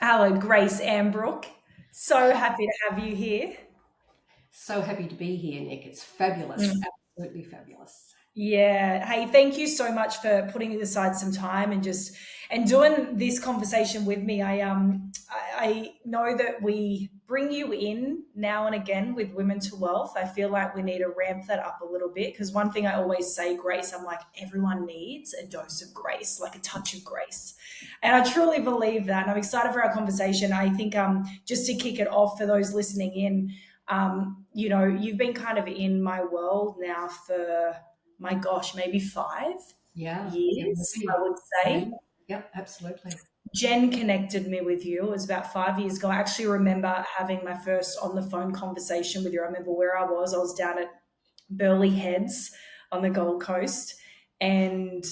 Hello, Grace Ambrook. So happy to have you here. So happy to be here, Nick. It's fabulous, Mm. absolutely fabulous. Yeah. Hey, thank you so much for putting aside some time and just and doing this conversation with me. I know that we bring you in now and again with Women to Wealth. I feel like we need to ramp that up a little bit because one thing I always say, Grace, I'm like everyone needs a dose of grace, like a touch of grace. And I truly believe that. And I'm excited for our conversation. I think just to kick it off for those listening in, you've been kind of in my world now for my gosh, maybe five Yeah, it will years, I be. would Yeah, say. yep, absolutely. Jen connected me with you. It was about 5 years ago. I actually remember having my first on the phone conversation with you. I remember where I was. I was down at Burleigh Heads on the Gold Coast, and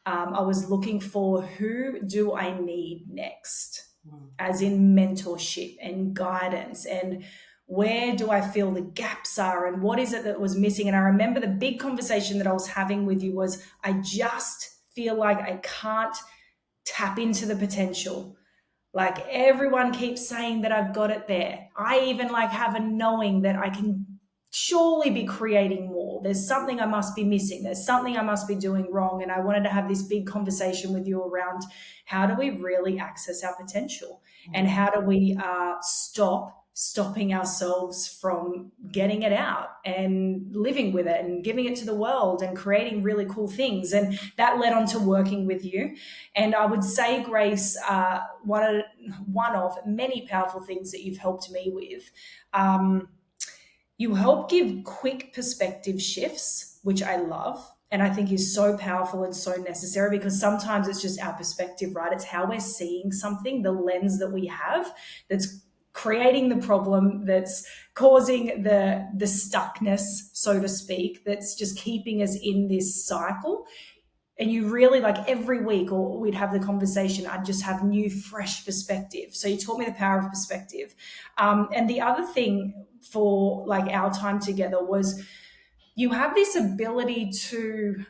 I was looking for who do I need next, Mm. as in mentorship and guidance, and where do I feel the gaps are, and what is it that was missing. And I remember the big conversation that I was having with you was I just feel like I can't tap into the potential. Like everyone keeps saying that I've got it there. I even like have a knowing that I can surely be creating more. There's something I must be missing. There's something I must be doing wrong. And I wanted to have this big conversation with you around how do we really access our potential and Mm. how do we stop stopping ourselves from getting it out and living with it and giving it to the world and creating really cool things. And that led on to working with you. And I would say, Grace, one of many powerful things that you've helped me with. You help give quick perspective shifts, which I love. And I think is so powerful and so necessary because sometimes it's just our perspective, right? It's how we're seeing something, the lens that we have that's creating the problem, that's causing the stuckness, so to speak, that's just keeping us in this cycle. And you really like every week or we'd have the conversation, I'd just have new fresh perspective. So you taught me the power of perspective. And the other thing for like our time together was you have this ability to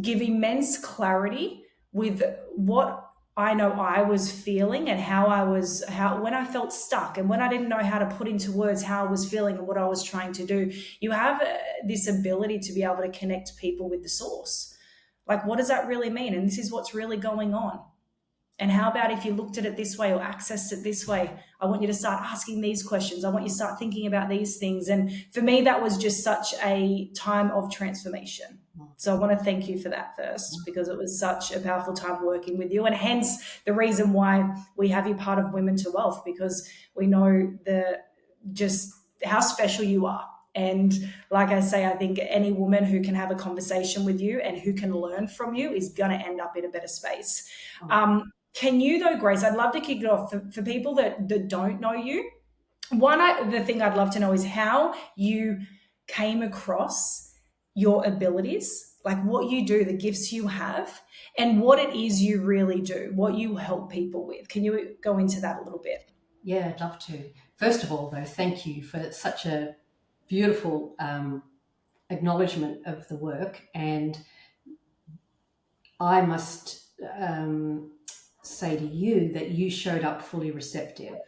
give immense clarity with what I know I was feeling and how when I felt stuck and when I didn't know how to put into words how I was feeling and what I was trying to do. You have this ability to be able to connect people with the source. Like, what does that really mean? And this is what's really going on. And how about if you looked at it this way or accessed it this way? I want you to start asking these questions. I want you to start thinking about these things. And for me, that was just such a time of transformation. Mm. So I want to thank you for that first, because it was such a powerful time working with you. And hence the reason why we have you part of Women to Wealth, because we know the just how special you are. And like I say, I think any woman who can have a conversation with you and who can learn from you is going to end up in a better space. Mm. Can you, though, Grace? I'd love to kick it off for people that don't know you. The thing I'd love to know is how you came across your abilities, like what you do, the gifts you have, and what it is you really do, what you help people with. Can you go into that a little bit? Yeah, I'd love to. First of all, though, thank you for such a beautiful acknowledgement of the work. And I must say to you that you showed up fully receptive,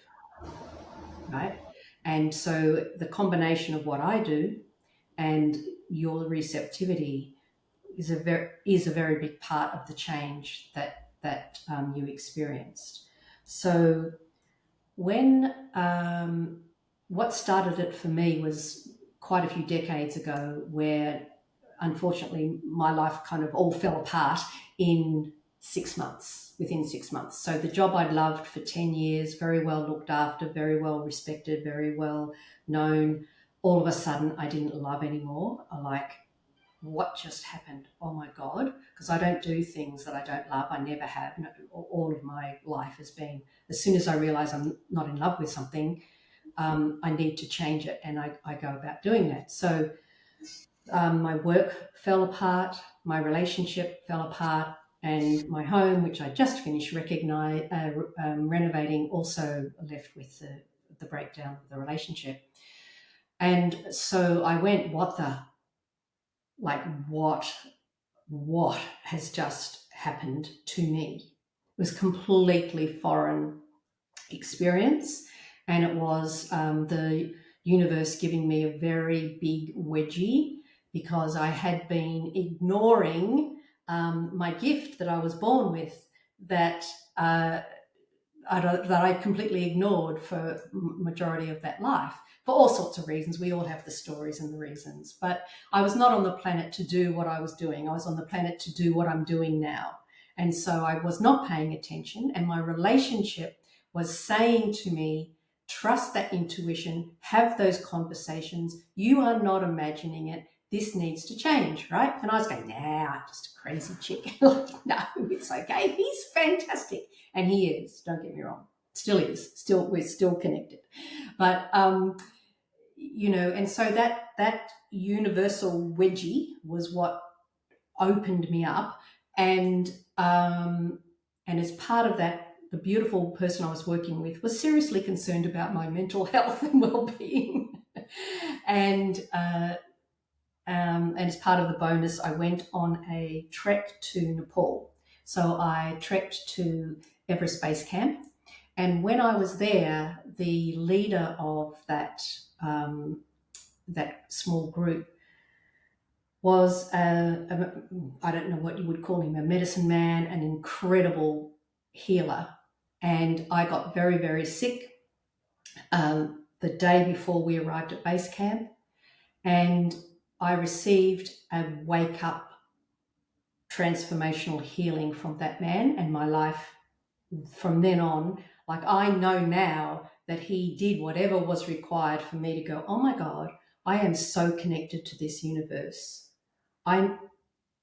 right? And so the combination of what I do and your receptivity is a very big part of the change that you experienced. So when what started it for me was quite a few decades ago, where unfortunately my life kind of all fell apart in 6 months. Within 6 months, so the job I'd loved for 10 years, very well looked after, very well respected, very well known. All of a sudden, I didn't love anymore. I like what just happened? Oh my God. Because I don't do things that I don't love. I never have. No, all of my life has been, as soon as I realize I'm not in love with something, I need to change it. And I go about doing that. So my work fell apart, my relationship fell apart, and my home, which I just finished renovating, also left with the breakdown of the relationship. And so I went, what has just happened to me? was completely foreign experience, and it was the universe giving me a very big wedgie because I had been ignoring my gift that I was born with, that that I completely ignored for majority of that life, for all sorts of reasons. We all have the stories and the reasons, but I was not on the planet to do what I was doing. I was on the planet to do what I'm doing now. And so I was not paying attention, and my relationship was saying to me, trust that intuition, have those conversations. You are not imagining it. This needs to change, right? And I was going, nah, I'm just a crazy chick. Like, no, it's okay. He's fantastic. And he is, don't get me wrong. Still is. Still, we're still connected. But and so that universal wedgie was what opened me up. And as part of that, the beautiful person I was working with was seriously concerned about my mental health and well-being. and and as part of the bonus, I went on a trek to Nepal. So I trekked to Everest Base Camp. And when I was there, the leader of that small group was, I don't know what you would call him, a medicine man, an incredible healer. And I got very, very sick the day before we arrived at base camp. And I received a wake up transformational healing from that man, and my life from then on, like, I know now that he did whatever was required for me to go, oh my God, I am so connected to this universe. I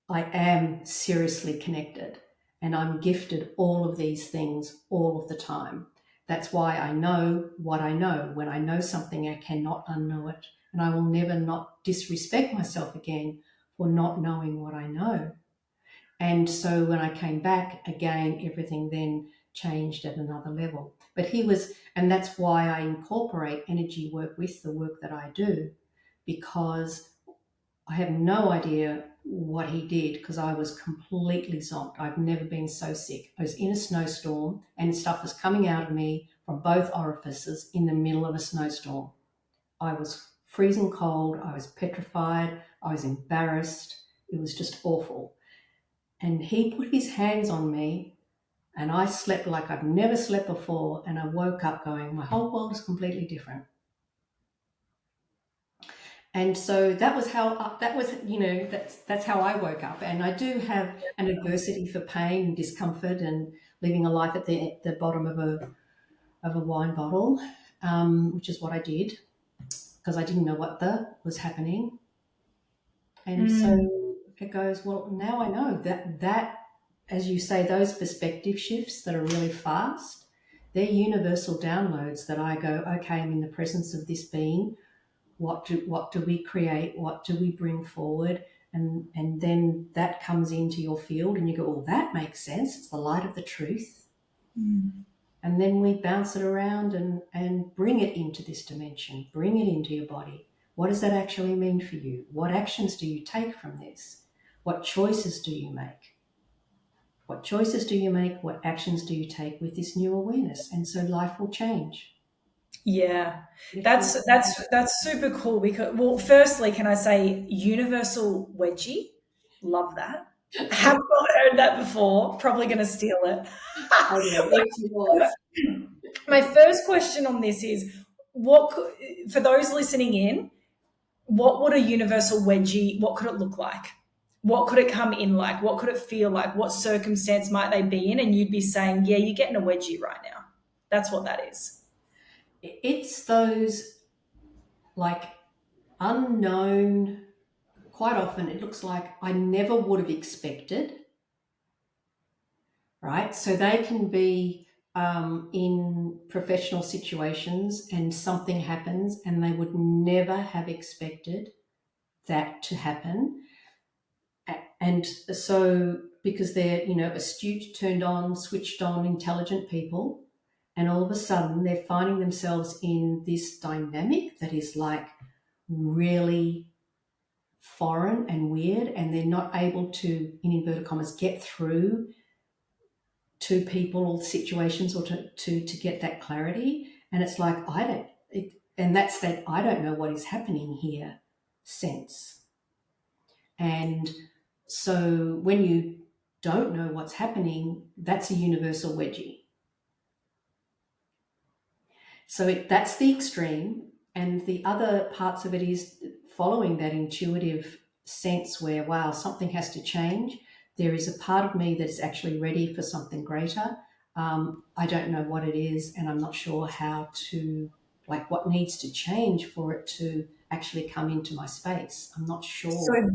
am seriously connected, and I'm gifted all of these things all of the time. That's why I know what I know. When I know something, I cannot unknow it. And I will never not disrespect myself again for not knowing what I know. And so when I came back again, everything then changed at another level. But he was, and that's why I incorporate energy work with the work that I do, because I have no idea what he did, because I was completely zonked. I've never been so sick. I was in a snowstorm and stuff was coming out of me from both orifices in the middle of a snowstorm. I was freezing cold. I was petrified. I was embarrassed. It was just awful. And he put his hands on me, and I slept like I've never slept before. And I woke up going, my whole world is completely different. And so that was that's how I woke up. And I do have an adversity for pain and discomfort and living a life at the bottom of a wine bottle, which is what I did because I didn't know what was happening. And so it goes, well, now I know that, as you say, those perspective shifts that are really fast, they're universal downloads that I go, okay, I'm in the presence of this being. What do we create? What do we bring forward? And then that comes into your field and you go, well, that makes sense. It's the light of the truth. And then we bounce it around and bring it into this dimension, bring it into your body. What does that actually mean for you? What actions do you take from this? What choices do you make? What choices do you make? What actions do you take with this new awareness? And so life will change. Yeah, that's super cool because, well, firstly, can I say universal wedgie? Love that. Have not heard that before. Probably going to steal it. My first question on this is, for those listening in, what would a universal wedgie? What could it look like? What could it come in like? What could it feel like? What circumstance might they be in? And you'd be saying, yeah, you're getting a wedgie right now. That's what that is. It's those like unknown, quite often it looks like I never would have expected, right? So they can be in professional situations and something happens and they would never have expected that to happen. And so because they're, astute, turned on, switched on, intelligent people, and all of a sudden they're finding themselves in this dynamic that is like really foreign and weird, and they're not able to, in inverted commas, get through to people or situations, or to get that clarity. And it's like, and that's that I don't know what is happening here sense. And so when you don't know what's happening, that's a universal wedgie. So that's the extreme. And the other parts of it is following that intuitive sense where, wow, something has to change. There is a part of me that is actually ready for something greater. I don't know what it is, and I'm not sure how to, like, what needs to change for it to actually come into my space. I'm not So sure.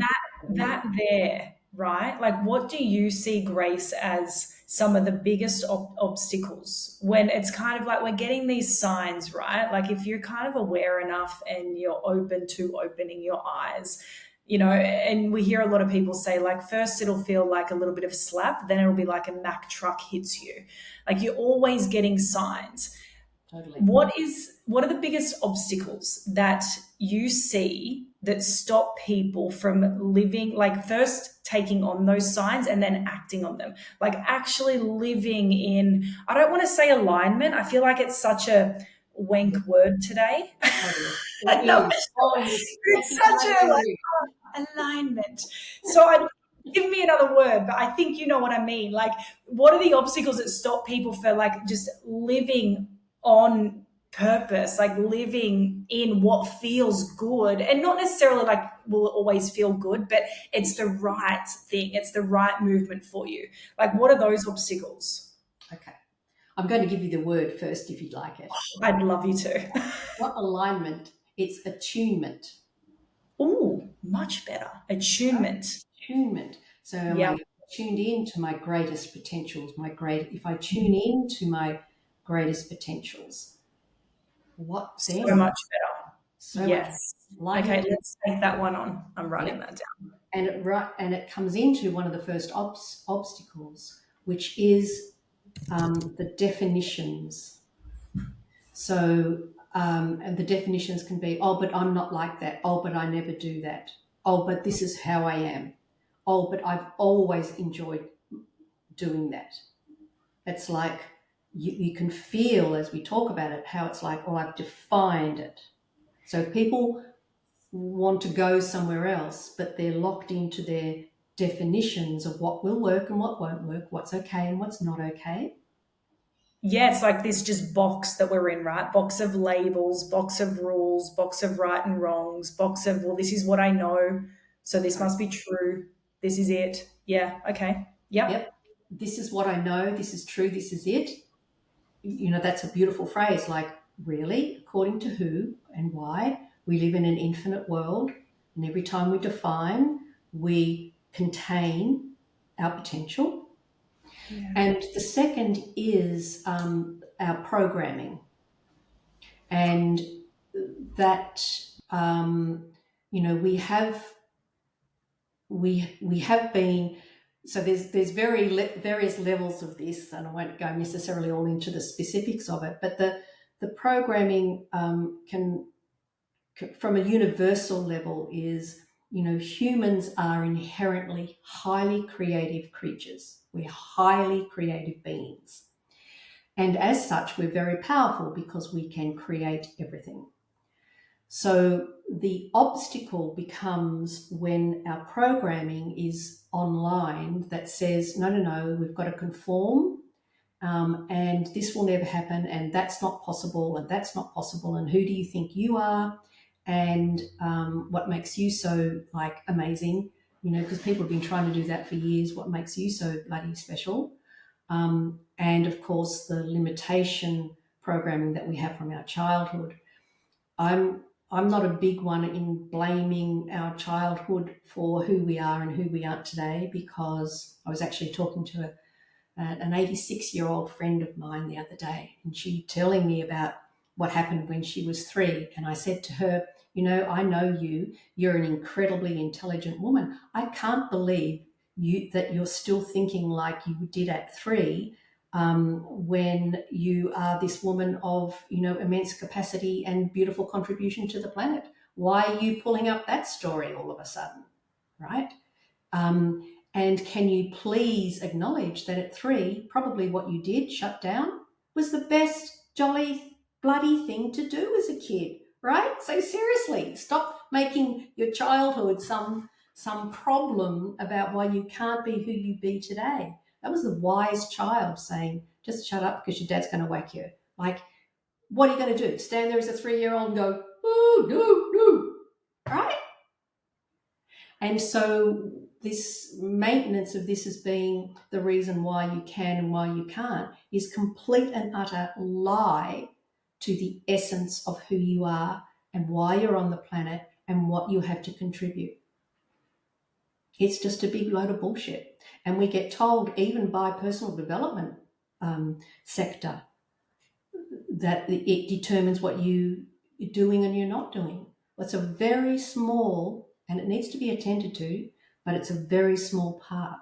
that there, right? Like, what do you see, Grace, as some of the biggest obstacles when it's kind of like we're getting these signs, right? Like, if you're kind of aware enough and you're open to opening your eyes, and we hear a lot of people say, like, first it'll feel like a little bit of a slap, then it'll be like a Mack truck hits you. Like, you're always getting signs. Totally. What are the biggest obstacles that you see that stop people from living, like, first taking on those signs and then acting on them, like actually living in, I don't want to say alignment, I feel like it's such a wank word today. Totally. No, It is. Oh, you're it's speaking such right a, to like, me. alignment. So give me another word, but I think you know what I mean. Like, what are the obstacles that stop people for, like, just living on purpose, like living in what feels good, and not necessarily like will it always feel good, but it's the right thing, it's the right movement for you. Like, what are those obstacles? Okay. I'm going to give you the word first if you'd like it. I'd love you to. Not alignment, it's attunement. Ooh, much better. Attunement. Attunement. So am Yeah, I tuned in to my greatest potentials, if I tune in to my greatest potentials, what so then? much better. So much Yes. Okay, alignment. let's take that one on. I'm writing Yep. that down. And it comes into one of the first obstacles, which is the definitions. So, and the definitions can be, oh, but I'm not like that. Oh, but I never do that. Oh, but this is how I am. Oh, but I've always enjoyed doing that. It's like you can feel as we talk about it how it's like, oh, I've defined it. So if people want to go somewhere else, but they're locked into their definitions of what will work and what won't work, what's okay and what's not okay. Yeah, it's like this just box that we're in, right? Box of labels, box of rules, box of right and wrongs, box of, well, this is what I know, so this must be true. This is it. Yeah, okay. Yep. Yep, this is what I know, this is true, this is it. That's a beautiful phrase, like, really? According to who and why? We live in an infinite world, and every time we define, we contain our potential. Yeah. And the second is our programming. And that, we have been, so there's various levels of this, and I won't go necessarily all into the specifics of it, but the programming can, from a universal level, is, humans are inherently highly creative creatures. We're highly creative beings, and as such, we're very powerful because we can create everything. So the obstacle becomes when our programming is online that says, no, no, no, we've got to conform, and this will never happen, and that's not possible, and that's not possible, and who do you think you are, and what makes you so, like, amazing, because people have been trying to do that for years. What makes you so bloody special? And of course, the limitation programming that we have from our childhood. I'm not a big one in blaming our childhood for who we are and who we aren't today, because I was actually talking to an 86-year-old friend of mine the other day, and she telling me about what happened when she was 3. And I said to her, I know you're an incredibly intelligent woman. I can't believe that you're still thinking like you did at 3, when you are this woman of, immense capacity and beautiful contribution to the planet. Why are you pulling up that story all of a sudden, right? And can you please acknowledge that at 3, probably what you did, shut down, was the best jolly bloody thing to do as a kid, right? So seriously, stop making your childhood some problem about why you can't be who you be today. That was the wise child saying, just shut up because your dad's going to whack you. Like, what are you going to do? Stand there as a 3-year-old and go, oh, no, no, right? And so this maintenance of this as being the reason why you can and why you can't is complete and utter lie to the essence of who you are and why you're on the planet and what you have to contribute. It's just a big load of bullshit. And we get told, even by personal development sector, that it determines what you're doing and you're not doing. Well, it's a very small, and it needs to be attended to, but it's a very small part.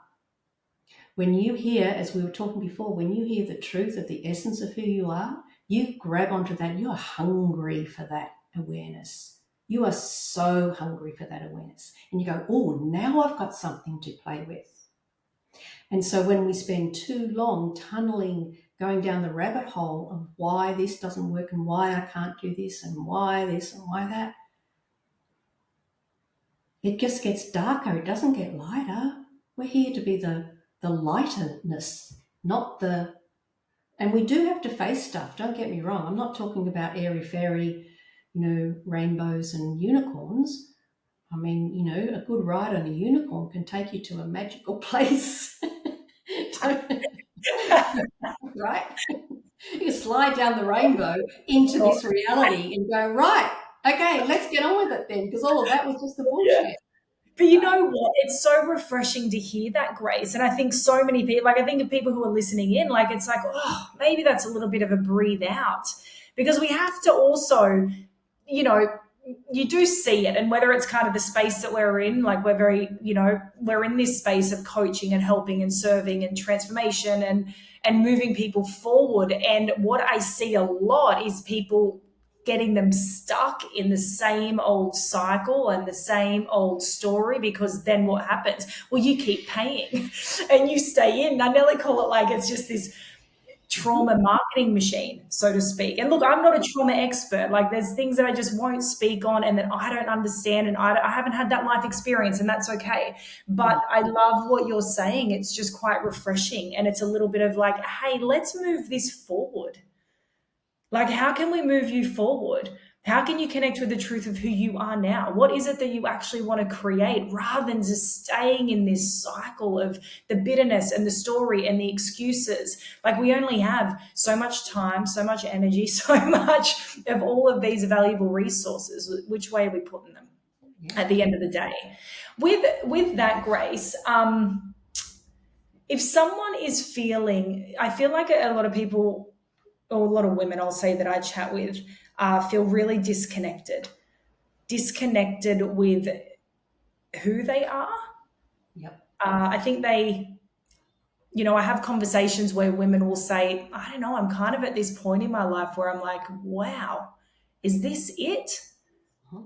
When you hear, as we were talking before, when you hear the truth of the essence of who you are, you grab onto that. You're hungry for that awareness. You are so hungry for that awareness. And you go, oh, now I've got something to play with. And so when we spend too long tunneling, going down the rabbit hole of why this doesn't work and why I can't do this and why this and why that, it just gets darker. It doesn't get lighter. We're here to be the lighterness, not the... And we do have to face stuff, don't get me wrong. I'm not talking about airy-fairy, rainbows and unicorns. I mean, a good ride on a unicorn can take you to a magical place. Right? You can slide down the rainbow into this reality and go, right, okay, let's get on with it then, because all of that was just the bullshit. Yeah. But you know what? It's so refreshing to hear that, Grace. And I think so many people, I think of people who are listening in, it's like, oh, maybe that's a little bit of a breathe out. Because we have to also, you do see it. And whether it's kind of the space that we're in, we're very, we're in this space of coaching and helping and serving and transformation and moving people forward. And what I see a lot is people getting them stuck in the same old cycle and the same old story, because then what happens? Well, you keep paying and you stay in. I nearly call it it's just this trauma marketing machine, so to speak. And look, I'm not a trauma expert. There's things that I just won't speak on and that I don't understand, and I haven't had that life experience, and that's okay. But I love what you're saying. It's just quite refreshing, and it's a little bit of hey, let's move this forward. How can we move you forward? How can you connect with the truth of who you are now? What is it that you actually want to create, rather than just staying in this cycle of the bitterness and the story and the excuses? We only have so much time, so much energy, so much of all of these valuable resources. Which way are we putting them at the end of the day? With that, Grace, if someone is feeling, I feel like a lot of people, or a lot of women, I'll say, that I chat with, feel really disconnected with who they are. Yep. I think they, I have conversations where women will say, I don't know, I'm kind of at this point in my life where I'm like, wow, is this it?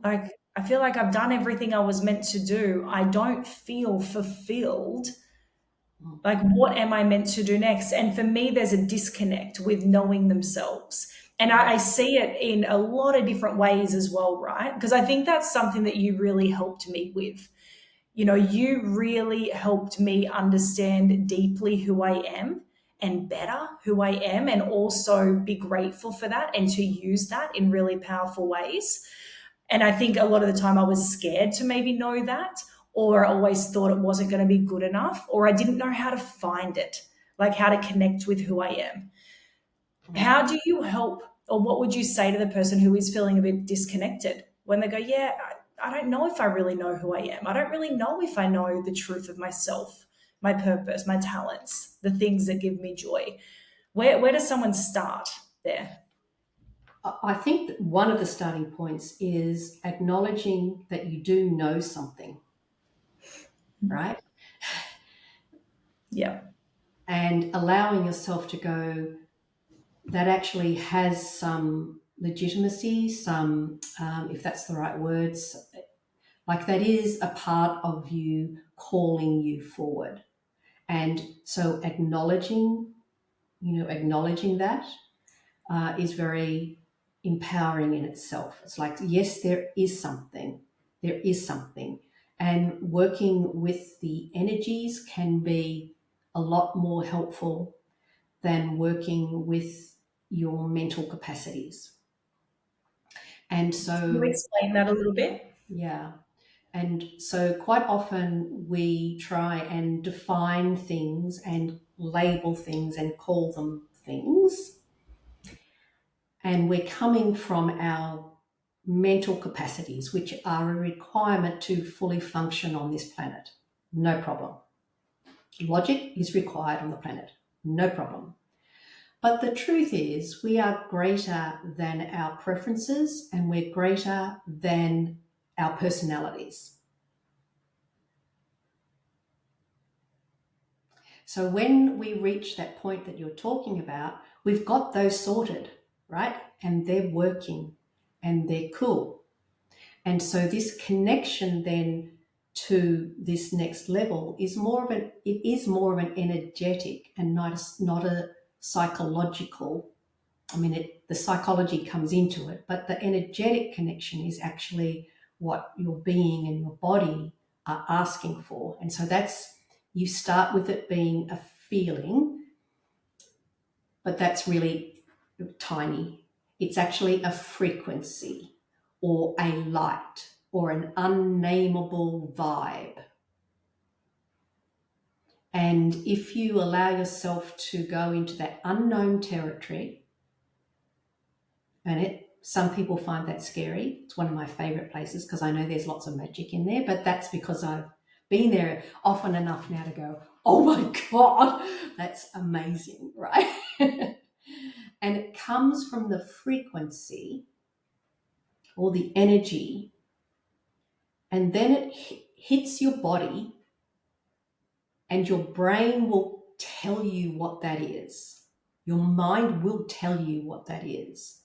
I feel like I've done everything I was meant to do. I don't feel fulfilled. What am I meant to do next? And for me, there's a disconnect with knowing themselves. And I see it in a lot of different ways as well, right? Because I think that's something that you really helped me with. You really helped me understand deeply who I am and better who I am, and also be grateful for that and to use that in really powerful ways. And I think a lot of the time I was scared to maybe know that, or I always thought it wasn't going to be good enough, or I didn't know how to find it, how to connect with who I am. How do you help, or what would you say to the person who is feeling a bit disconnected when they go, yeah, I don't know if I really know who I am. I don't really know if I know the truth of myself, my purpose, my talents, the things that give me joy. Where does someone start there? I think that one of the starting points is acknowledging that you do know something, right? Yeah. And allowing yourself to go, that actually has some legitimacy, some, if that's the right words, Like that is a part of you calling you forward. And so acknowledging that is very empowering in itself. It's like, yes, there is something. There is something. And working with the energies can be a lot more helpful than working with your mental capacities. And Can you so, explain that a little bit? yeah. And so, quite often, we try and define things and label things and call them things. And we're coming from our mental capacities, which are a requirement to fully function on this planet. No problem. Logic is required on the planet. No problem. But the truth is, we are greater than our preferences and we're greater than our personalities. So when we reach that point that you're talking about, we've got those sorted, right? And they're working and they're cool. And so this connection then to this next level is more of an energetic and not a psychological. I mean, the psychology comes into it, but the energetic connection is actually what your being and your body are asking for. And so you start with it being a feeling, but that's really tiny. It's actually a frequency or a light or an unnameable vibe. And if you allow yourself to go into that unknown territory, and some people find that scary. It's one of my favorite places because I know there's lots of magic in there, but that's because I've been there often enough now to go, oh my God, that's amazing, right? And it comes from the frequency or the energy, and then it hits your body, and your brain will tell you what that is. Your mind will tell you what that is.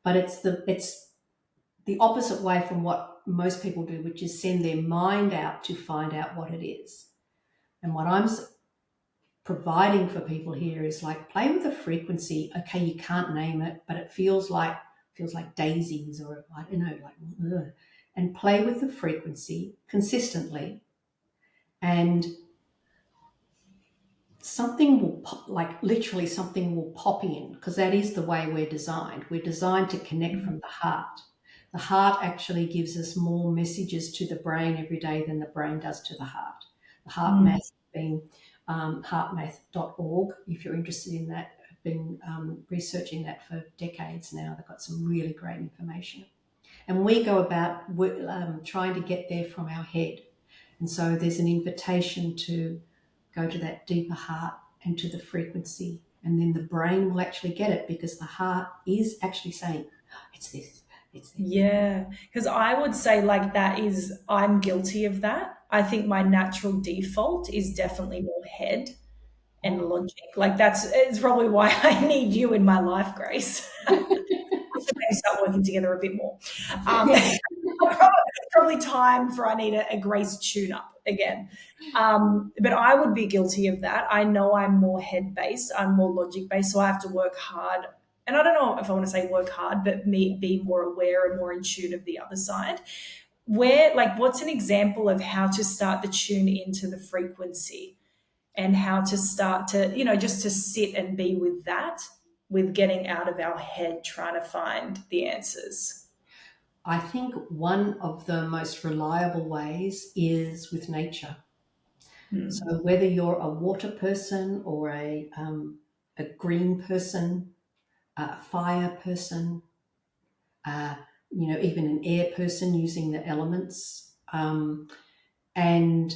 But it's the opposite way from what most people do, which is send their mind out to find out what it is. And what I'm providing for people here is like, play with the frequency. Okay, you can't name it, but it feels like daisies, or I don't know, like, ugh. And play with the frequency consistently, and something will pop, like literally something will pop in, because that is the way we're designed. We're designed to connect from the heart. The heart actually gives us more messages to the brain every day than the brain does to the heart. The heart math being heartmath.org, if you're interested in that. I've been researching that for decades now. They've got some really great information. And we go about trying to get there from our head. And so there's an invitation to go to that deeper heart and to the frequency. And then the brain will actually get it, because the heart is actually saying, it's this, it's this. Yeah, because I would say, like, I'm guilty of that. I think my natural default is definitely more head and Oh. logic. Like, it's probably why I need you in my life, Grace. We should maybe start working together a bit more. Um, probably time for I need a Grace tune up again. But I would be guilty of that. I know I'm more head based, I'm more logic based, so I have to work hard. And I don't know if I want to say work hard, but me be more aware and more in tune of the other side. What's an example of how to start to tune into the frequency, and how to start to, just to sit and be with that, with getting out of our head trying to find the answers? I think one of the most reliable ways is with nature. So whether you're a water person or a green person, a fire person, uh, even an air person, using the elements, and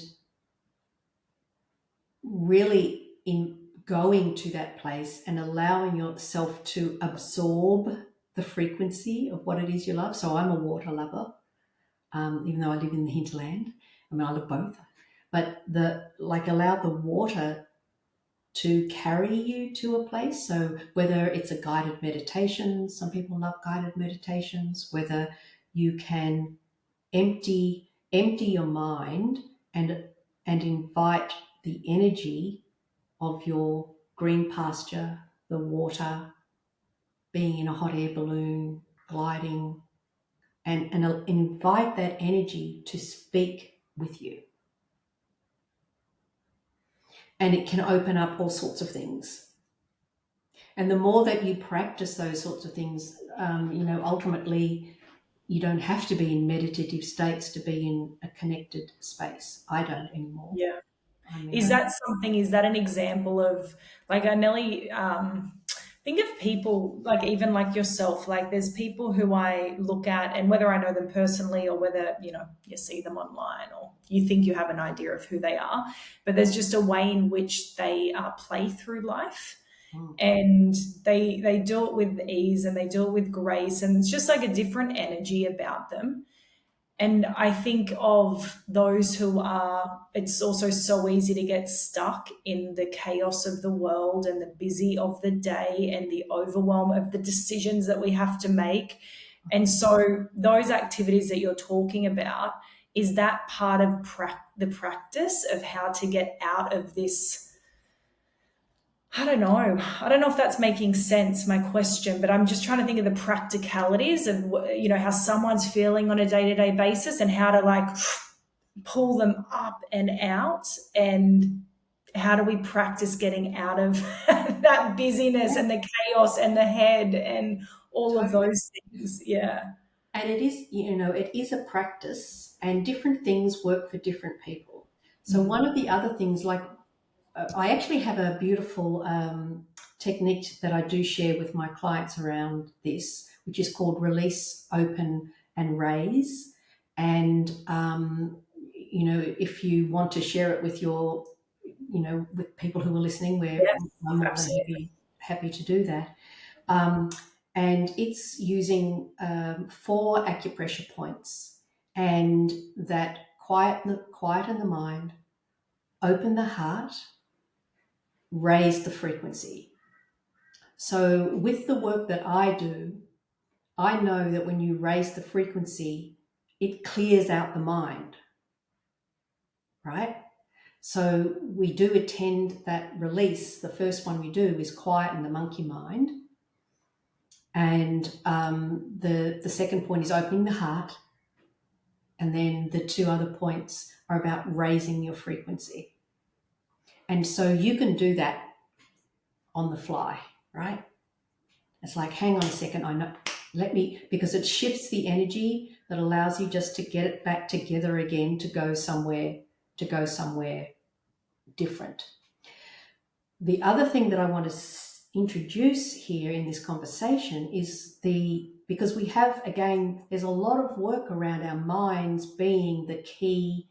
really in going to that place and allowing yourself to absorb the frequency of what it is you love. So I'm a water lover, even though I live in the hinterland. I mean, I love both, but allow the water to carry you to a place. So whether it's a guided meditation, some people love guided meditations, whether you can empty empty your mind and invite the energy of your green pasture, the water, being in a hot air balloon, gliding, and invite that energy to speak with you. And it can open up all sorts of things. And the more that you practice those sorts of things, ultimately, you don't have to be in meditative states to be in a connected space. I don't anymore. Yeah. I mean, Is that something, is that an example of, like, I nearly think of people, like even like yourself, like there's people who I look at, and whether I know them personally or whether, you see them online or you think you have an idea of who they are, but there's just a way in which they play through life. mm, And they do it with ease and they do it with grace, and it's just like a different energy about them. And I think of those who are, it's also so easy to get stuck in the chaos of the world and the busy of the day and the overwhelm of the decisions that we have to make. And so, those activities that you're talking about, is that part of the practice of how to get out of this? I don't know. I don't know if that's making sense, my question, but I'm just trying to think of the practicalities of how someone's feeling on a day-to-day basis and how to like pull them up and out, and how do we practice getting out of that busyness yeah, and the chaos and the head and all of totally. those things. Yeah. And it is a practice, and different things work for different people. So one Mm. of the other things, like I actually have a beautiful technique that I do share with my clients around this, which is called release, open, and raise. And if you want to share it with with people who are listening, where Yes, I'm more than absolutely. happy to do that. Um, and it's using 4 acupressure points, and that quieten the mind, open the heart, raise the frequency. So, with the work that I do, I know that when you raise the frequency, it clears out the mind, right? So, we do attend that release. The first one we do is quieten the monkey mind. And the second point is opening the heart. And then the 2 other points are about raising your frequency. And so you can do that on the fly, right? It's like, hang on a second, I know, because it shifts the energy that allows you just to get it back together again to go somewhere different. The other thing that I want to introduce here in this conversation is because we have, again, there's a lot of work around our minds being the key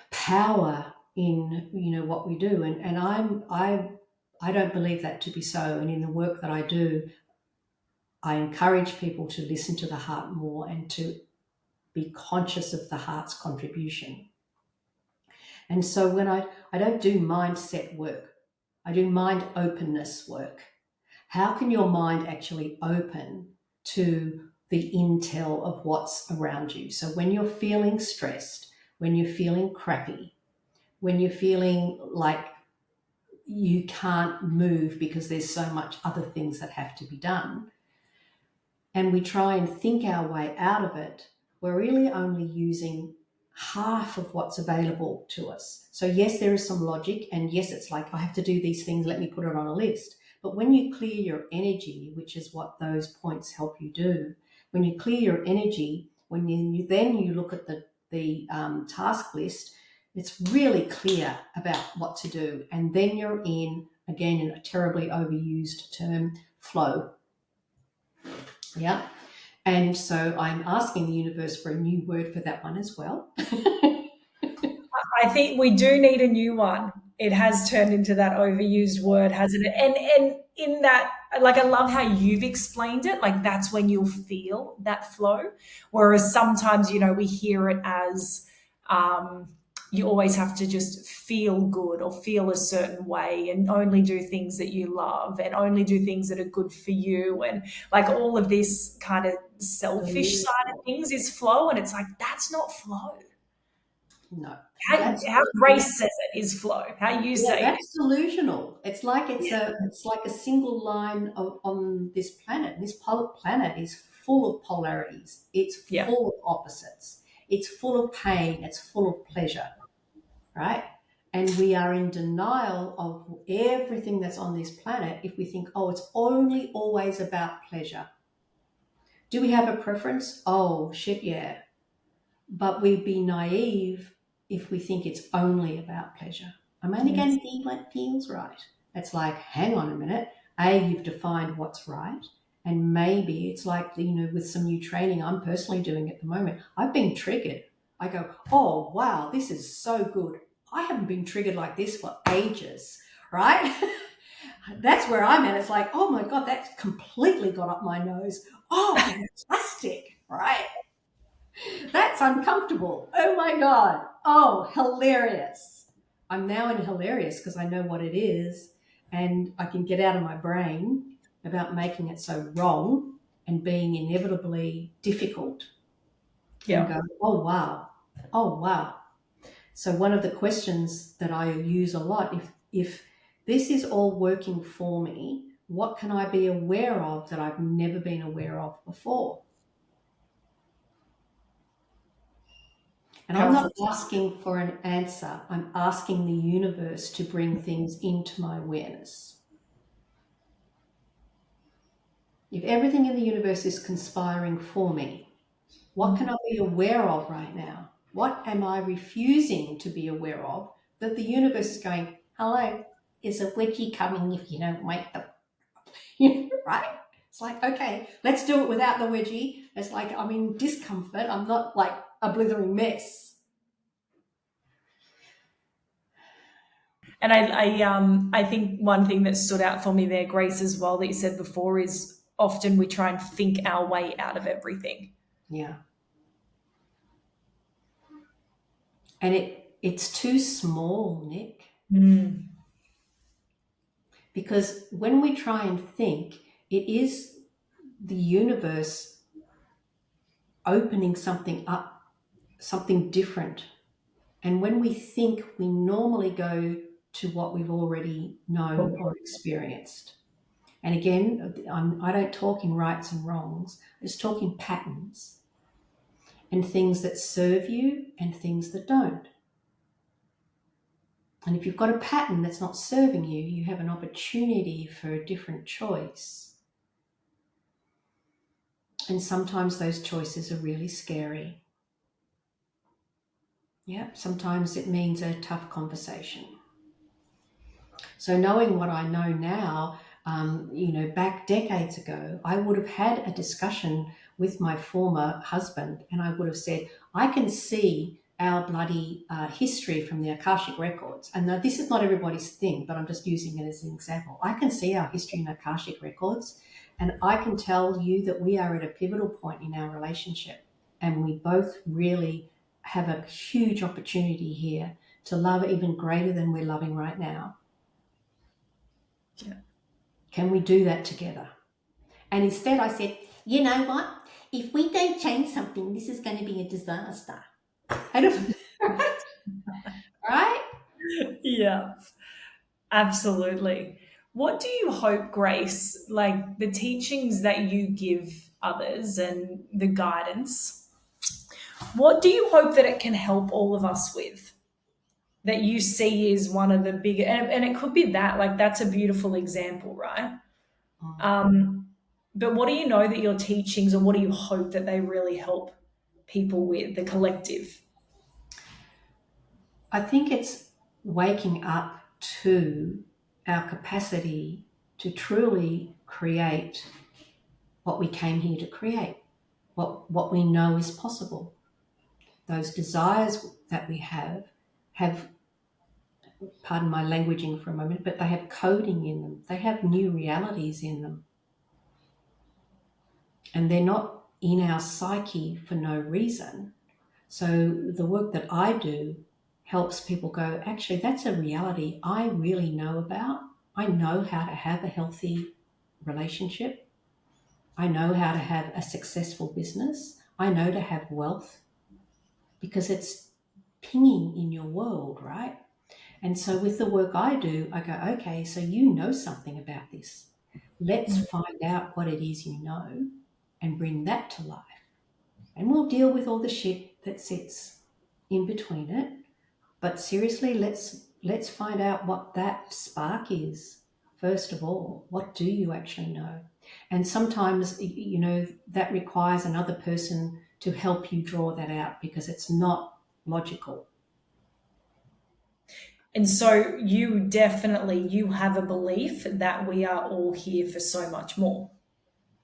power in what we do, and I don't believe that to be so. And in the work that I do, I encourage people to listen to the heart more and to be conscious of the heart's contribution. And so when I don't do mindset work, I do mind openness work. How can your mind actually open to the intel of what's around you? So when you're feeling stressed, when you're feeling crappy, when you're feeling like you can't move because there's so much other things that have to be done, and we try and think our way out of it, we're really only using half of what's available to us. So yes, there is some logic, and yes, it's like, I have to do these things, let me put it on a list. But when you clear your energy, which is what those points help you do, when you clear your energy, when you look at the task list, it's really clear about what to do. And then you're in, again, in a terribly overused term, flow. Yeah. And so I'm asking the universe for a new word for that one as well. I think we do need a new one. It has turned into that overused word, hasn't it? And in that, like, I love how you've explained it. Like, that's when you'll feel that flow. Whereas sometimes, we hear it as you always have to just feel good or feel a certain way and only do things that you love and only do things that are good for you. And like all of this kind of selfish side of things is flow. And it's like, that's not flow. No, How Grace says it is flow. How you yeah, say it. that's delusional. It's like Yeah. it's like a single line on this planet. This planet is full of polarities. It's Yeah. full of opposites. It's full of pain. It's full of pleasure, right? And we are in denial of everything that's on this planet if we think, oh, it's only always about pleasure. Do we have a preference? Oh, shit, yeah. But we'd be naive if we think it's only about pleasure. I'm only going Yes. to do what feels right. It's like, hang on a minute. A, you've defined what's right. And maybe it's like, with some new training I'm personally doing at the moment, I've been triggered. I go, oh, wow, this is so good. I haven't been triggered like this for ages, right? That's where I'm at. It's like, oh my God, that's completely got up my nose. Oh, fantastic, right? That's uncomfortable. Oh my God. Oh, hilarious. I'm now in hilarious because I know what it is and I can get out of my brain about making it so wrong and being inevitably difficult and Yeah. go, oh wow. Oh wow. So one of the questions that I use a lot, if this is all working for me, what can I be aware of that I've never been aware of before? And I'm not Powerful. asking for an answer. I'm asking the universe to bring things into my awareness. If everything in the universe is conspiring for me, what can I be aware of right now? What am I refusing to be aware of that the universe is going, hello, is a wedgie coming if you don't wake the, right? It's like, okay, let's do it without the wedgie. It's like I'm in discomfort. I'm not like a blithering mess. And I think one thing that stood out for me there, Grace, as well, that you said before, is often we try and think our way out of everything. Yeah. And it's too small, Nick, Mm. because when we try and think, it is the universe opening something up, something different. And when we think, we normally go to what we've already known or experienced. And again, I don't talk in rights and wrongs, I just talk in patterns and things that serve you and things that don't. And if you've got a pattern that's not serving you, you have an opportunity for a different choice. And sometimes those choices are really scary. Yeah, sometimes it means a tough conversation. So knowing what I know now, back decades ago, I would have had a discussion with my former husband, and I would have said, I can see our bloody history from the Akashic records. And now this is not everybody's thing, but I'm just using it as an example. I can see our history in Akashic records, and I can tell you that we are at a pivotal point in our relationship, and we both really have a huge opportunity here to love even greater than we're loving right now. Yeah. Can we do that together? And instead I said, you know what? If we don't change something, this is going to be a disaster. And right? Yeah, absolutely. What do you hope, Grace, like the teachings that you give others and the guidance, what do you hope that it can help all of us with? That you see is one of the bigger, and it could be that, like, that's a beautiful example, right? Um, but what do you know that your teachings, or what do you hope that they really help people with, the collective? I think it's waking up to our capacity to truly create what we came here to create, what we know is possible. Those desires that we have, pardon my languaging for a moment, but they have coding in them. They have new realities in them. And they're not in our psyche for no reason. So the work that I do helps people go, actually, that's a reality I really know about. I know how to have a healthy relationship. I know how to have a successful business. I know to have wealth because it's pinging in your world, right? And so with the work I do, I go, okay, so you know something about this. Let's find out what it is you know and bring that to life. And we'll deal with all the shit that sits in between it. But seriously, let's find out what that spark is. First of all, what do you actually know? And sometimes, that requires another person to help you draw that out because it's not logical. And so you have a belief that we are all here for so much more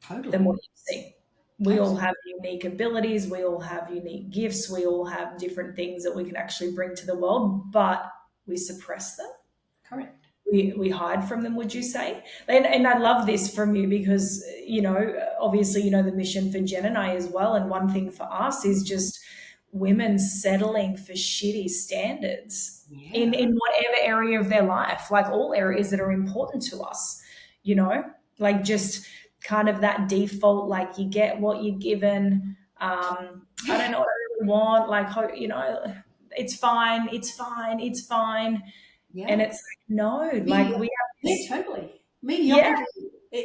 than Totally. what you see. We all have unique abilities, we all have unique gifts, we all have different things that we can actually bring to the world, but we suppress them. Correct. We hide from them, would you say? And I love this from you because, obviously, the mission for Jen and I as well. And one thing for us is just women settling for shitty standards in, Yeah. in whatever area of their life, like all areas that are important to us, you know, like just kind of that default, like you get what you're given. I don't know what I really want. Like, it's fine, it's fine, it's fine. And Yeah. it's like, no, like we Medi- have yeah, this, totally. yeah,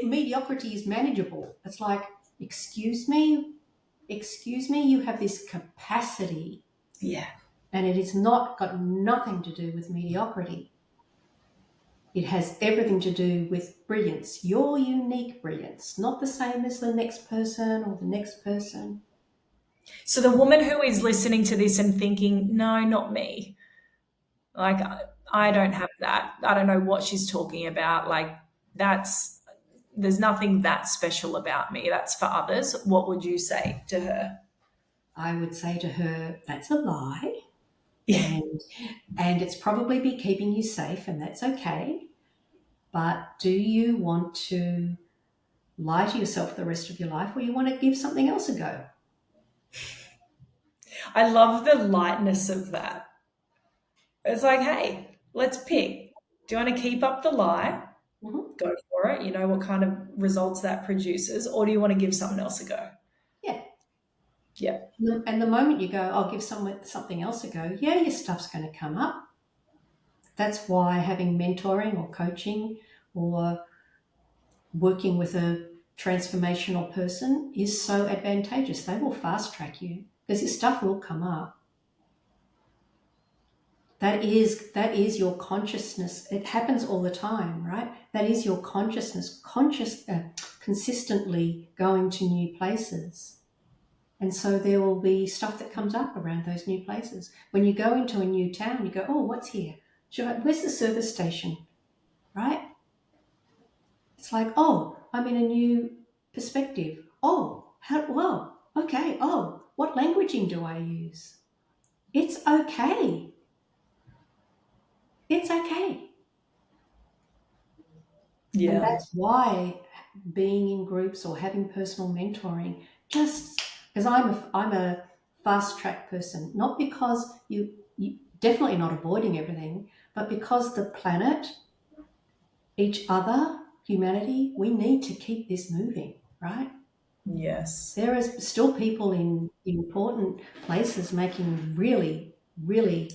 Mediocrity is manageable. It's like, excuse me, you have this capacity, yeah. and it is not got nothing to do with mediocrity. It has everything to do with brilliance, your unique brilliance, not the same as the next person or the next person. So the woman who is listening to this and thinking, no, not me, like I don't have that. I don't know what she's talking about. Like that's there's nothing that special about me. That's for others. What would you say to her? I would say to her, that's a lie, Yeah. and it's probably be keeping you safe, and that's okay. But do you want to lie to yourself the rest of your life, or you want to give something else a go? I love the lightness of that. It's like, hey, let's pick. Do you want to keep up the lie? Hmm. Go for it. You know what kind of results that produces, or do you want to give something else a go? Yeah. Yeah. And the moment you go, I'll give something else a go, yeah, your stuff's going to come up. That's why having mentoring or coaching or working with a transformational person is so advantageous. They will fast track you because your stuff will come up. That is your consciousness. It happens all the time, right? That is your consciousness, consistently going to new places. And so there will be stuff that comes up around those new places. When you go into a new town, you go, oh, what's here? Where's the service station? Right? It's like, oh, I'm in a new perspective. Oh, well, okay. Oh, what languaging do I use? It's okay. It's okay. And Yeah. that's why being in groups or having personal mentoring, just because I'm a fast track person, not because you definitely not avoiding everything, but because the planet, each other, humanity, we need to keep this moving, right? Yes. There is still people in important places making really, really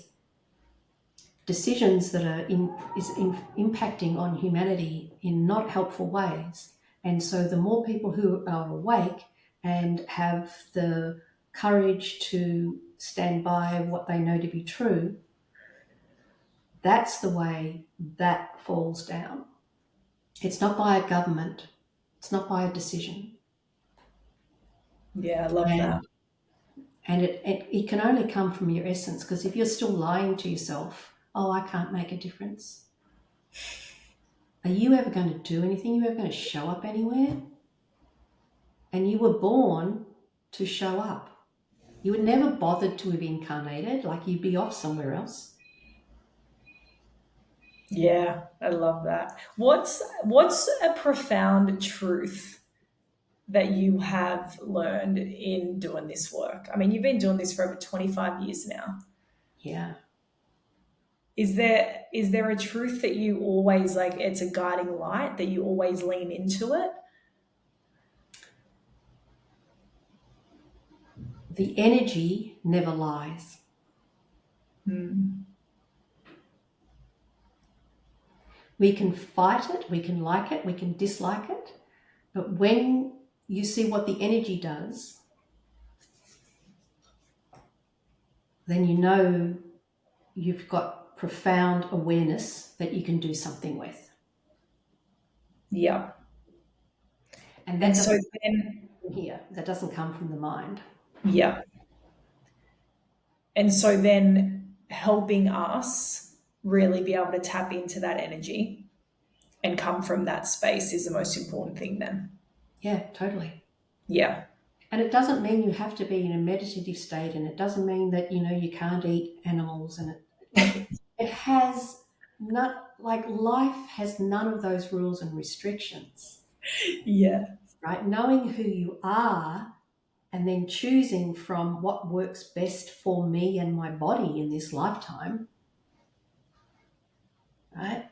decisions that are impacting on humanity in not helpful ways. And so the more people who are awake and have the courage to stand by what they know to be true, that's the way that falls down. It's not by a government, it's not by a decision. Yeah, I love that. And it can only come from your essence, because if you're still lying to yourself, oh, I can't make a difference. Are you ever going to do anything? Are you ever going to show up anywhere? And you were born to show up. You were never bothered to have incarnated, like you'd be off somewhere else. Yeah, I love that. What's a profound truth that you have learned in doing this work? I mean, you've been doing this for over 25 years now. Yeah. Is there a truth that you always like, it's a guiding light that you always lean into it? The energy never lies. Mm. We can fight it, we can like it, we can dislike it, but when you see what the energy does, then you know you've got profound awareness that you can do something with. Yeah. And that And so doesn't then, come from here, that doesn't come from the mind. yeah. And so then helping us really be able to tap into that energy and come from that space is the most important thing then. Yeah, totally. Yeah. And it doesn't mean you have to be in a meditative state, and it doesn't mean that, you can't eat animals, and it has not, like, life has none of those rules and restrictions, Yeah. right? Knowing who you are and then choosing from what works best for me and my body in this lifetime, right?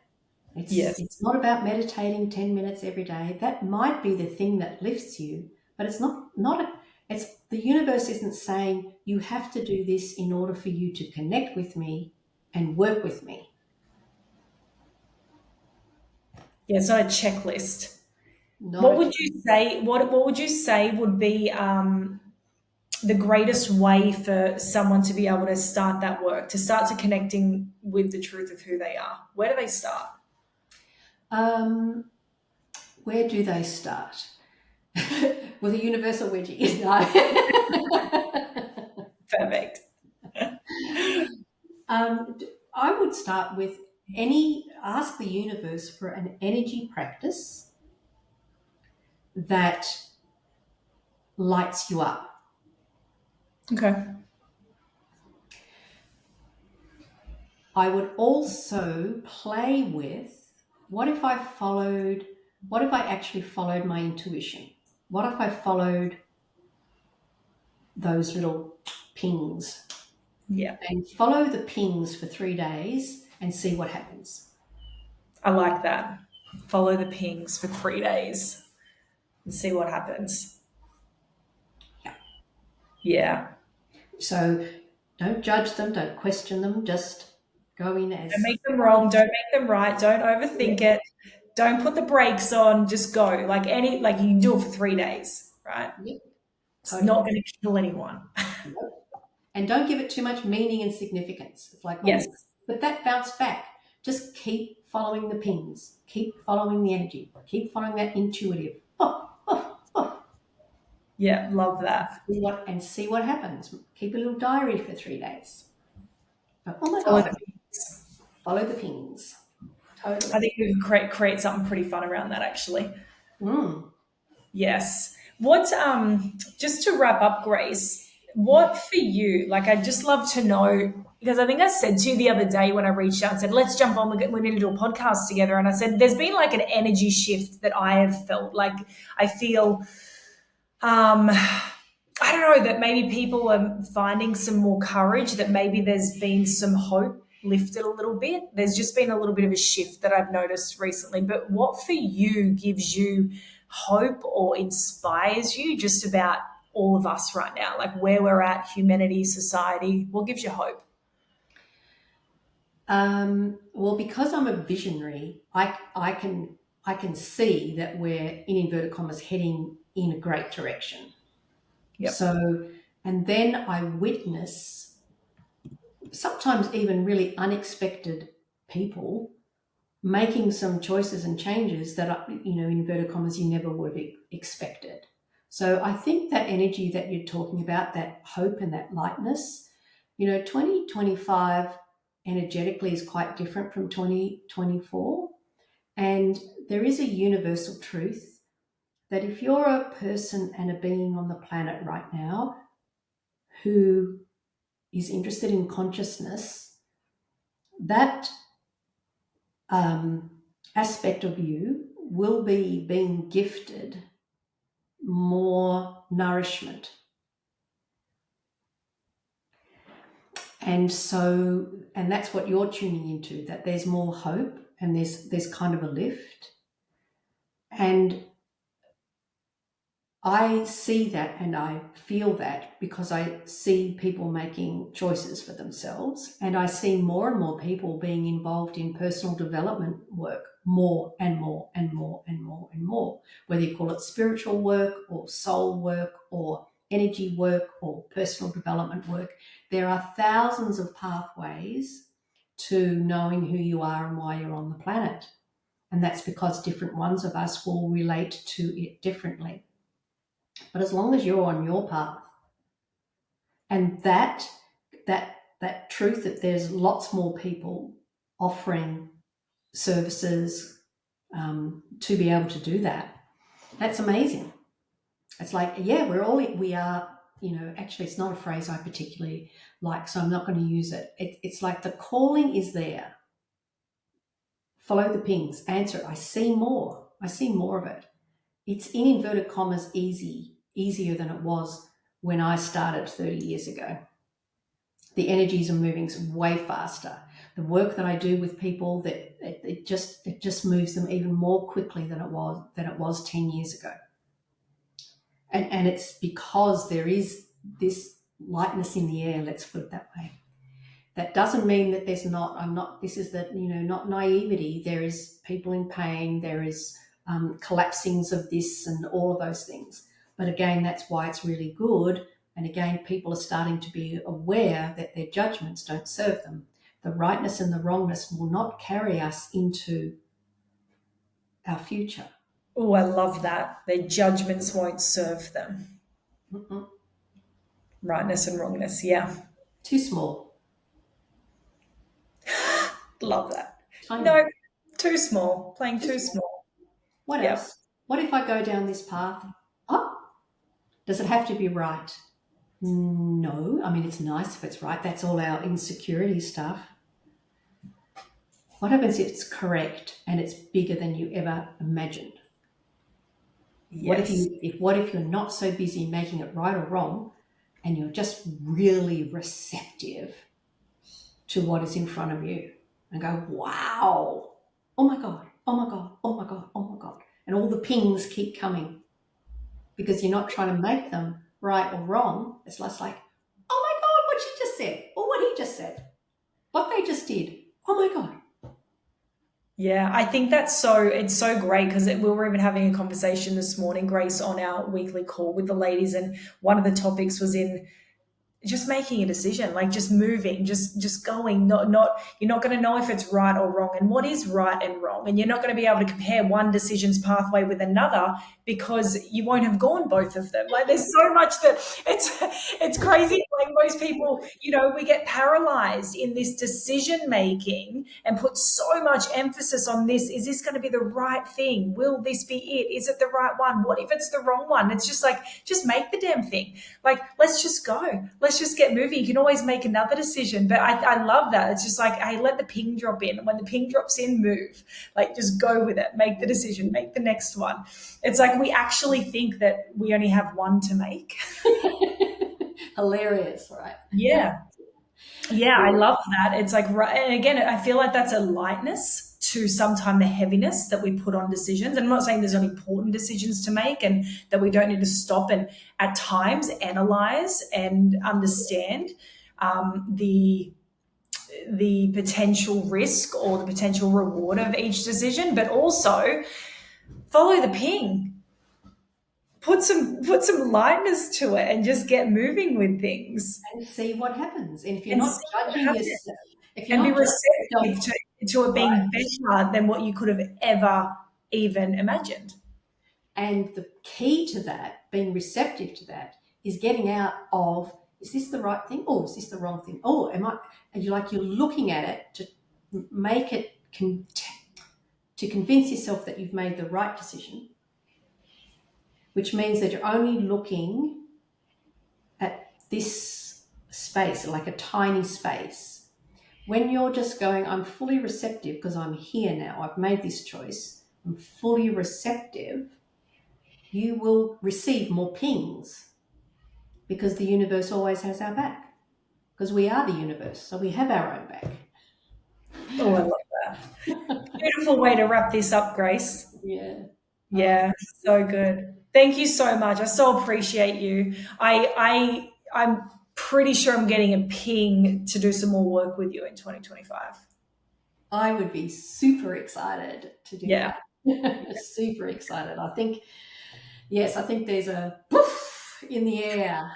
Yes. It's not about meditating 10 minutes every day. That might be the thing that lifts you, but it's not it's the universe isn't saying you have to do this in order for you to connect with me and work with me. Yeah. It's not a checklist. Not What a would you say? What would you say would be the greatest way for someone to be able to start that work, to start to connecting with the truth of who they are? Where do they start? um where do they start? With a universal wedgie. No. Perfect. um, I would start with ask the universe for an energy practice that lights you up. Okay. I would also play with, what if I actually followed my intuition? What if I followed those little pings, Yeah. and follow the pings for 3 days and see what happens? I like that. Follow the pings for 3 days and see what happens. Yeah. Yeah. So don't judge them, don't question them, just go in Don't as make them wrong. Don't make them right. Don't overthink it. Don't put the brakes on. Just go. Like you can do it for 3 days, right? yeah, It's not totally. going to kill anyone. And don't give it too much meaning and significance. It's like, Yes. oh, but that bounced back. Just keep following the pings, keep following the energy, keep following that intuitive. Oh, oh, oh. Yeah. Love that. See what happens. Keep a little diary for 3 days. Oh my Follow God, the pings. follow the pings. I Totally. think we can create something pretty fun around that actually. Mm. Yes. What just to wrap up, Grace, Yeah. what for you, like I'd just love to know, because I think I said to you the other day when I reached out and said, let's jump on, we need to do a podcast together. And I said, there's been like an energy shift that I have felt. Like I feel I don't know, that maybe people are finding some more courage, that maybe there's been some hope lifted a little bit. There's just been a little bit of a shift that I've noticed recently. But what for you gives you hope or inspires you just about all of us right now? Like where we're at, humanity, society, what gives you hope? Well, because I'm a visionary, I can see that we're, in inverted commas, heading in a great direction. Yep. So, and then I witness sometimes even really unexpected people making some choices and changes that are, in inverted commas, you never would have expected. So I think that energy that you're talking about, that hope and that lightness, 2025 energetically is quite different from 2024. And there is a universal truth that if you're a person and a being on the planet right now who is interested in consciousness, that aspect of you will be being gifted more nourishment. And that's what you're tuning into, that there's more hope and there's kind of a lift. And I see that and I feel that because I see people making choices for themselves, and I see more and more people being involved in personal development work more and more and more and more and more, whether you call it spiritual work or soul work or energy work or personal development work. There are thousands of pathways to knowing who you are and why you're on the planet. And that's because different ones of us will relate to it differently. But as long as you're on your path, and that truth that there's lots more people offering services to be able to do that, that's amazing. It's like, yeah, we are, actually it's not a phrase I particularly like, so I'm not going to use it. It's like the calling is there. Follow the pings, answer it. I see more of it. It's in inverted commas easier than it was when I started 30 years ago. The energies are moving way faster. The work that I do with people, that it just moves them even more quickly than it was 10 years ago. And it's because there is this lightness in the air, let's put it that way. That doesn't mean that this is not naivety. There is people in pain, there is collapsings of this and all of those things. But again, that's why it's really good. And again, people are starting to be aware that their judgments don't serve them. The rightness and the wrongness will not carry us into our future. Oh, I love that. Their judgments won't serve them. Mm-mm. Rightness and wrongness. Yeah. Too small, Love that. tiny. No, too small. Playing Too too small. small. What Yeah. else? What if I go down this path? Oh, does it have to be right? No. I mean, it's nice if it's right. That's all our insecurity stuff. What happens if it's correct and it's bigger than you ever imagined? Yes. What if you're not so busy making it right or wrong, and you're just really receptive to what is in front of you and go, wow, oh my God, oh my God, oh my God, oh my God. And all the pings keep coming because you're not trying to make them right or wrong. It's less like, oh my God, what she just said, or what he just said, what they just did. Oh my God. Yeah, I think it's so great because we were even having a conversation this morning, Grace, on our weekly call with the ladies, and one of the topics was in just making a decision, like just moving, just going. Not you're not going to know if it's right or wrong, and what is right and wrong, and you're not going to be able to compare one decision's pathway with another because you won't have gone both of them. Like there's so much that it's crazy. Like most people, we get paralyzed in this decision making and put so much emphasis on this. Is this going to be the right thing? Will this be it? Is it the right one? What if it's the wrong one? It's just like, just make the damn thing. Like, let's just go. Let's just get moving. You can always make another decision. But I love that. It's just like, hey, let the ping drop in. And when the ping drops in, move. Like, just go with it. Make the decision. Make the next one. It's like we actually think that we only have one to make. Hilarious, right? Yeah. Yeah, I love that. It's like, and again, I feel like that's a lightness to sometimes the heaviness that we put on decisions. And I'm not saying there's not important decisions to make and that we don't need to stop and at times analyze and understand the potential risk or the potential reward of each decision, but also follow the ping. Put some lightness to it and just get moving with things And see what happens. And if you're and not see what judging happens. yourself, if you're And be not judging receptive yourself, to it right? being better than what you could have ever even imagined. And the key to that, being receptive to that, is getting out of, is this the right thing? Or is this the wrong thing? Oh, and you're looking at it to make it, to convince yourself that you've made the right decision, which means that you're only looking at this space, like a tiny space. When you're just going, I'm fully receptive because I'm here now, I've made this choice, I'm fully receptive, you will receive more pings because the universe always has our back. because we are the universe, so we have our own back. Oh, I love that. Beautiful way to wrap this up, Grace. Yeah. Oh, Yeah, so good. Thank you so much. I so appreciate you. I'm pretty sure I'm getting a ping to do some more work with you in 2025. I would be super excited to do Yeah. that. Super excited. I think, yes, I think there's a poof in the air.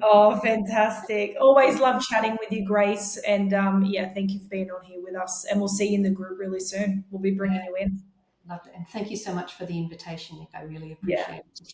Oh, fantastic. Always love chatting with you, Grace. And yeah, thank you for being on here with us. And we'll see you in the group really soon. We'll be bringing you in. Loved it. And thank you so much for the invitation, Nick. I really Yeah. appreciate it.